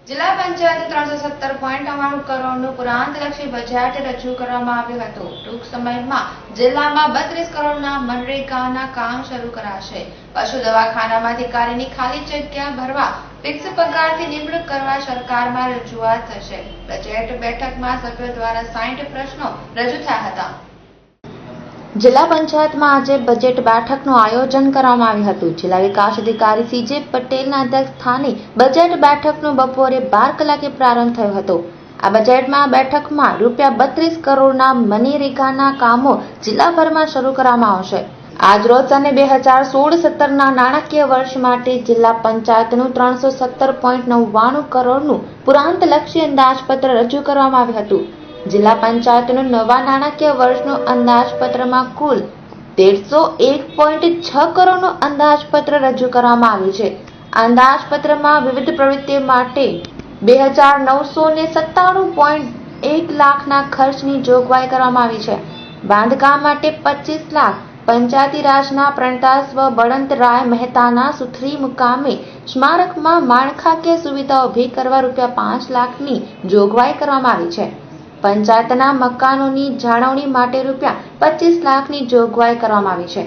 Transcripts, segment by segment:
જિલ્લા પંચાયતે 317.99 કરોડનું પુરાંતલક્ષી બજેટ રજૂ કરવામાં આવ્યું હતું. ટૂંક સમયમાં જિલ્લામાં 32 કરોડના મનરેગાના કામ શરૂ કરાશે. પશુ દવાખાનામાં અધિકારીની ખાલી જગ્યા ભરવા ફિક્સ પગારથી નિમણૂક કરવા સરકારમાં રજૂઆત થશે. બજેટ બેઠકમાં સભ્યો દ્વારા 60 પ્રશ્નો રજૂ થયા હતા. જિલ્લા પંચાયતમાં આજે બજેટ બેઠકનું આયોજન કરવામાં આવ્યું હતું. જિલ્લા વિકાસ અધિકારી સીજે પટેલના અધ્યક્ષ સ્થાને બજેટ બેઠકનું બપોરે 12 કલાકે પ્રારંભ થયો હતો. આ બજેટમાં બેઠકમાં ₹32 કરોડના મનરેગાના કામો જિલ્લાભરમાં શરૂ કરવામાં આવશે. આજરોજ સને 2016-17ના નાણાકીય વર્ષ માટે જિલ્લા પંચાયતનું 317.99 કરોડનું પુરાંતલક્ષી અંદાજપત્ર રજૂ કરવામાં આવ્યું હતું. જિલ્લા પંચાયતનું નવા નાણાકીય વર્ષનું અંદાજપત્રમાં કુલ 101.6 કરોડનું અંદાજપત્ર રજૂ કરવામાં આવ્યું છે. આ અંદાજપત્રમાં વિવિધ પ્રવૃત્તિઓ માટે 2,997.1 લાખના ખર્ચની જોગવાઈ કરવામાં આવી છે. બાંધકામ માટે 25 લાખ, પંચાયતી રાજના પ્રણેતા સ્વ બળવંતરાય મહેતાના સુથરી મુકામે સ્મારકમાં માળખાકીય સુવિધાઓ ઊભી કરવા ₹5 લાખની જોગવાઈ કરવામાં આવી છે. પંચાયતના મકાનોની જાળવણી માટે ₹25 લાખની જોગવાઈ કરવામાં આવી છે.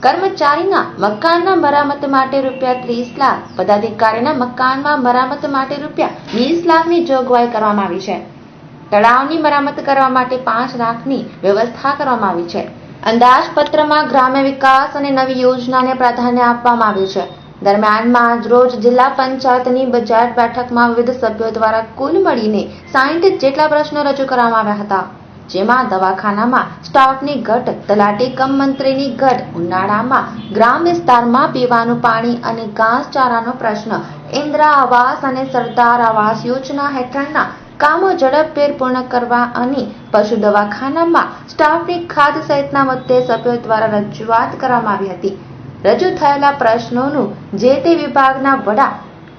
કર્મચારીના મકાનના મરામત માટે ₹30 લાખ, પદાધિકારીના મકાનમાં મરામત માટે ₹20 લાખની જોગવાઈ કરવામાં આવી છે. તળાવની મરામત કરવા માટે 5 લાખની વ્યવસ્થા કરવામાં આવી છે. અંદાજપત્રમાં ગ્રામ્ય વિકાસ અને નવી યોજનાને પ્રાધાન્ય આપવામાં આવ્યું છે. દરમિયાનમાં આજરોજ જિલ્લા પંચાયતની બજેટ બેઠકમાં વિવિધ સભ્યો દ્વારા કુલ મળીને 60 જેટલા પ્રશ્નો રજૂ કરવામાં આવ્યા હતા. જેમાં દવાખાનામાં સ્ટાફની ઘટ, તલાટી કમ મંત્રીની ઘટ, ઉનાળામાં ગ્રામ વિસ્તારમાં પીવાનું પાણી અને ઘાસચારાનો પ્રશ્ન, ઇન્દિરા આવાસ અને સરદાર આવાસ યોજના હેઠળના કામો ઝડપભેર પૂર્ણ કરવા અને પશુ દવાખાનામાં સ્ટાફની ખાધ સહિતના મુદ્દે સભ્યો દ્વારા રજૂઆત કરવામાં આવી હતી. રજૂ થયેલા પ્રશ્નોનું જે તે વિભાગના વડા,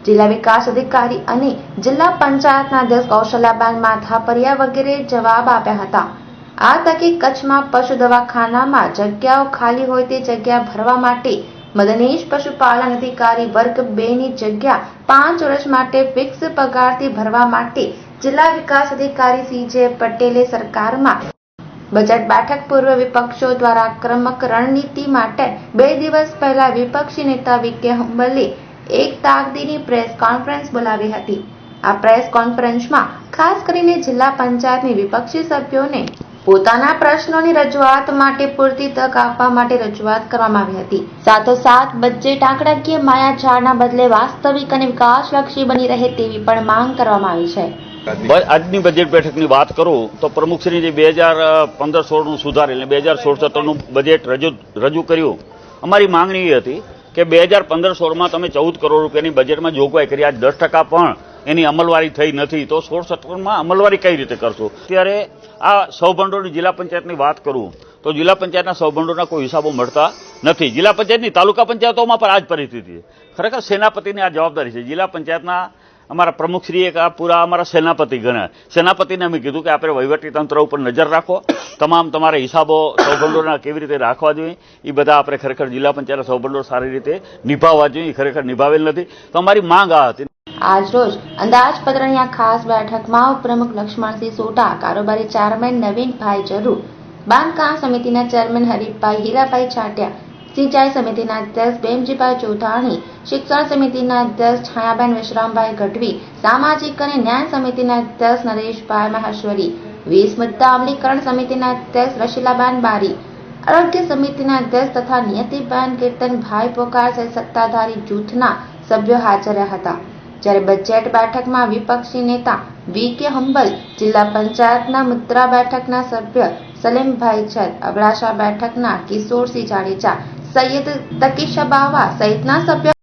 જિલ્લા વિકાસ અધિકારી અને જિલ્લા પંચાયતના અધ્યક્ષ કૌશલ્યાબેન માધાપરિયા વગેરે જવાબ આપ્યા હતા. આ તકે કચ્છમાં પશુ દવાખાનામાં જગ્યાઓ ખાલી હોય તે જગ્યા ભરવા માટે મદનીશ પશુપાલન અધિકારી વર્ગ 2ની જગ્યા 5 વર્ષ માટે ફિક્સ પગારથી ભરવા માટે જિલ્લા વિકાસ અધિકારી સીજે પટેલે સરકારમાં બજેટ બેઠક પૂર્વ વિપક્ષો દ્વારા આક્રમક રણનીતિ માટે 2 દિવસ પહેલા વિપક્ષી નેતા વી.કે. હુંબલે એક તાકીદની પ્રેસ કોન્ફરન્સ બોલાવી હતી. આ પ્રેસ કોન્ફરન્સમાં ખાસ કરીને જિલ્લા પંચાયતની વિપક્ષી સભ્યોને પોતાના પ્રશ્નોની રજૂઆત માટે પૂરતી તક આપવા માટે રજૂઆત કરવામાં આવી હતી. સાથોસાથ બજેટ આંકડાકીય માયાજાળના બદલે વાસ્તવિક અને વિકાસલક્ષી બની રહે તેવી પણ માંગ કરવામાં આવી છે. આજની બજેટ બેઠકની વાત કરું તો પ્રમુખશ્રી જે 2015-16નું સુધારેલ 2016-17નું બજેટ રજૂ કર્યું. અમારી માંગણી એ હતી કે 2015-16માં તમે 14 કરોડ રૂપિયાની બજેટમાં જોગવાઈ કરી, આજ 10% પણ એની અમલવારી થઈ નથી, તો 16-17માં અમલવારી કઈ રીતે કરશો? અત્યારે આ સૌભંડોળની જિલ્લા પંચાયતની વાત કરું તો જિલ્લા પંચાયતના સૌભંડોળના કોઈ હિસાબો મળતા નથી. જિલ્લા પંચાયતની તાલુકા પંચાયતોમાં પણ આ જ પરિસ્થિતિ છે. ખરેખર સેનાપતિની આ જવાબદારી છે. જિલ્લા પંચાયતના અમારા પ્રમુખશ્રીએ આ પૂરા અમારા સેનાપતિ ગણ્યા. સેનાપતિને અમે કીધું કે આપણે વહીવટી તંત્ર ઉપર નજર રાખો, તમારા હિસાબો સૌભંડોળના કેવી રીતે રાખવા જોઈએ એ બધા આપણે ખરેખર જિલ્લા પંચાયતના સૌભંડોળ સારી રીતે નિભાવવા જોઈએ. ખરેખર નિભાવેલ નથી, તો અમારી માંગ આ હતી. આજરોજ અંદાજપત્રની આ ખાસ બેઠકમાં ઉપપ્રમુખ લક્ષ્મણસિંહ સોઢા, કારોબારી ચેરમેન નવીનભાઈ જરૂર, બાંધકામ સમિતિના ચેરમેન હરીફભાઈ હીરાભાઈ ચાટિયા, સિંચાઈ સમિતિના અધ્યક્ષ ભીમજીભાઈ ચૌધાણી, શિક્ષણ સમિતિના અધ્યક્ષ છાયાબેન વિશ્રામભાઈ ગઢવી, સામાજિક અને ન્યાય સમિતિના અધ્યક્ષ નરેશભાઈ મહેશ્વરી, 20 મુદ્દા અમલીકરણ સમિતિના અધ્યક્ષ રશીલાબેન બારી, આરોગ્ય સમિતિના અધ્યક્ષ તથા નિયતિબેન કીર્તનભાઈ પોકાર સહિત સત્તાધારી જૂથના સભ્યો હાજર રહ્યા હતા. જ્યારે બજેટ બેઠકમાં વિપક્ષી નેતા વી.કે. હુંબલ, જિલ્લા પંચાયતના મુદ્રા બેઠકના સભ્ય સલીમભાઈ છત, અબડાસા બેઠકના કિશોરસિંહ જાડેજા, સૈયદ તકીશબાવા સહિતના સભ્યો